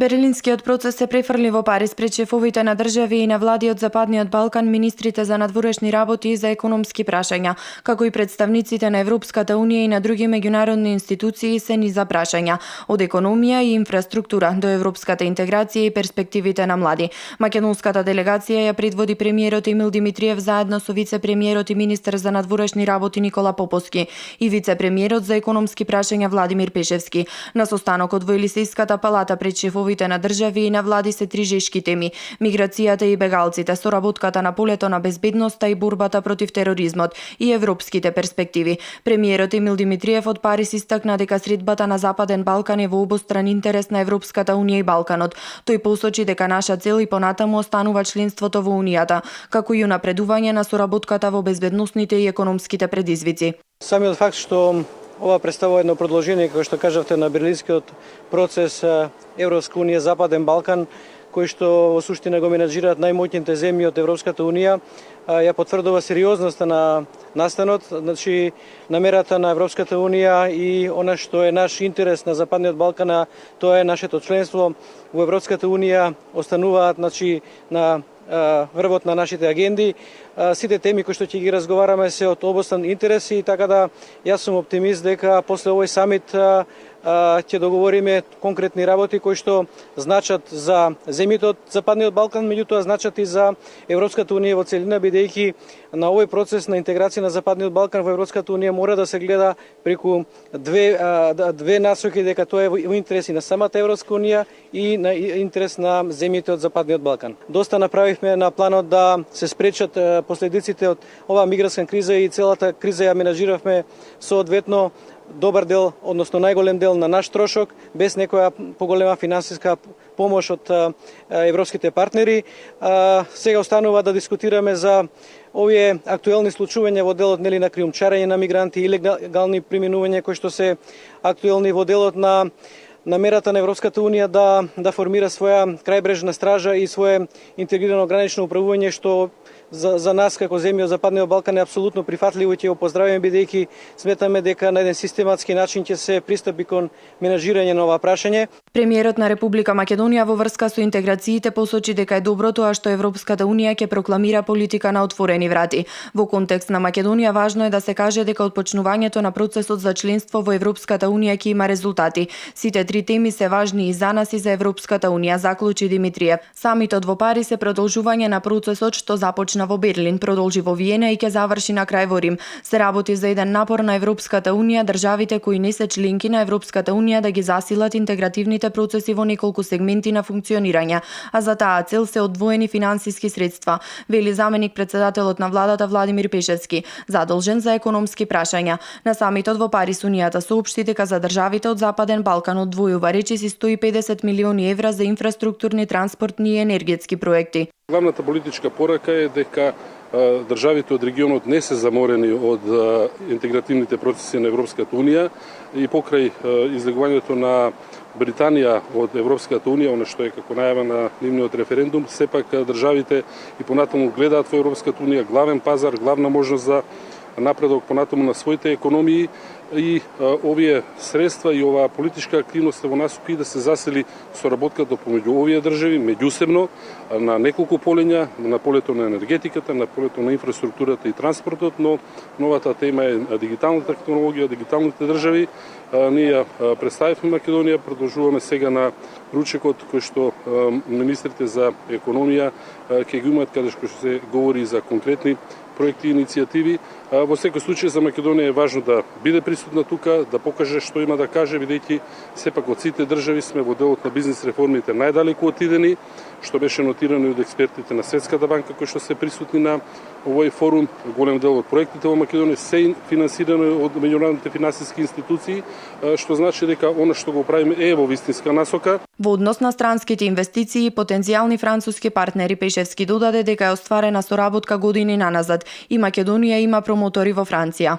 Берлинскиот процес се префрли во Париз пред шефовите на држави и на влади од Западниот Балкан, министрите за надворешни работи и за економски прашања, како и представниците на Европската унија и на други меѓународни институции се низа прашања, од економија и инфраструктура до европската интеграција и перспективите на млади. Македонската делегација ја предводи премиерот Емил Димитриев заедно со вице-премиерот и министер за надворешни работи Никола Поповски и вице-премиерот за економски прашања Владимир Пешевски. На состанокот во Елисејската палата пред шефовите на држави и на влади се три жешки теми: миграцијата и бегалците, соработката на полето на безбедноста и борбата против тероризмот и европските перспективи. Премиерот Емил Димитриев од Париз истакна дека средбата на Западен Балкан е во обостран интерес на Европската унија и Балканот. Тој посочи дека наша цел и понатаму останува членството во унијата, како и унапредување на соработката во безбедносните и економските предизвици. Самиот факт што ова представува едно продолжение, како што кажавте, на Берлинскиот процес Европска унија Западен Балкан, кој што во суштина го менаџираат најмоќните земји од Европската унија, ја потврдува сериозноста на настанот, значи намерата на Европската унија и она што е наш интерес на Западниот Балкан, тоа е нашето членство во Европската унија, остануваат значи на врвот на нашите агенди. Сите теми кои што ќе ги разговараме се од обостран интерес и така да јас сум оптимист дека после овој самит ќе договориме конкретни работи кои што значат за земјите од Западниот Балкан, меѓутоа значат и за Европската унија во целина, бидејќи на овој процес на интеграција на Западниот Балкан во Европската унија мора да се гледа преку две насоки, дека тоа е во интерес и на самата Европска унија и на интерес на земјите од Западниот Балкан. Доста направивме на планот да се спречат последиците од оваа мигрантска криза и целата криза ја менаџиравме соодветно добар дел, односно најголем дел на наш трошок, без некоја поголема финансиска помош од европските партнери. Сега останува да дискутираме за овие актуелни случувања во делот на криумчарење на мигранти и илегални преминувања кои што се актуелни во делот на намерата на Европската унија да формира своја крајбрежна стража и свое интегрирано гранично управување, што за нас како земја од Западниот Балкан е апсолутно прифатливо и ќе го поздравиме, бидејќи сметаме дека на еден систематски начин ќе се пристапи кон менаџирање на ова прашање. Премиерот на Република Македонија во врска со интеграциите посочи дека е добро тоа што Европската унија ќе прокламира политика на отворени врати. Во контекст на Македонија важно е да се каже дека отпочнувањето на процесот за членство во Европската унија ќе има резултати. Сите три теми се важни и за нас и за Европската унија, заклучи Димитриев. Самитот во Париз е продолжување на процесот што започна во Берлин, продолжи во Виена и ќе заврши на крај во Рим. Се работи за еден напор на Европската унија, државите кои не се членки на Европската унија да ги засилат интегративните процеси во неколку сегменти на функционирање, а за таа цел се одвоени финансиски средства, вели заменик председателот на владата Владимир Пешевски, задолжен за економски прашања. На самитот во Париз унијата соопшти дека за државите од Западен Балкан одвојува речиси 150 милиони евра за инфраструктурни, транспортни и енергетски проекти. Главната политичка порака е дека државите од регионот не се заморени од интегративните процеси на Европската унија и покрај излегувањето на Британија од Европската унија, она што е како најава на нивниот референдум, сепак државите и понатаму гледаат во Европската унија главен пазар, главна можност за напредок понатаму на своите економии и овие средства и оваа политичка активност во насока и да се засили соработката помеѓу овие држави меѓусебно на неколку полења, на полето на енергетиката, на полето на инфраструктурата и транспортот, но новата тема е дигиталната технологија, дигиталните држави. Ние ја представивме Македонија, продолжуваме сега на ручекот кој што министрите за економија ќе го имаат, каде што се говори за конкретни проекти и иницијативи. Во секој случај за Македонија е важно да биде присутна тука, да покаже што има да каже, бидејќи сепак од сите држави сме во делот на бизнис реформите најдалеку отидени, што беше нотирано и од експертите на Светската банка кои што се присутни на овој форум. Голем дел од проектите во Македонија се финансирани од меѓународните финансиски институции, што значи дека она што го правиме е во вистинска насока. Во однос на странските инвестиции и потенцијални француски партнери, Пешевски додаде дека е остварена соработка години наназад и Македонија има промотори во Франција.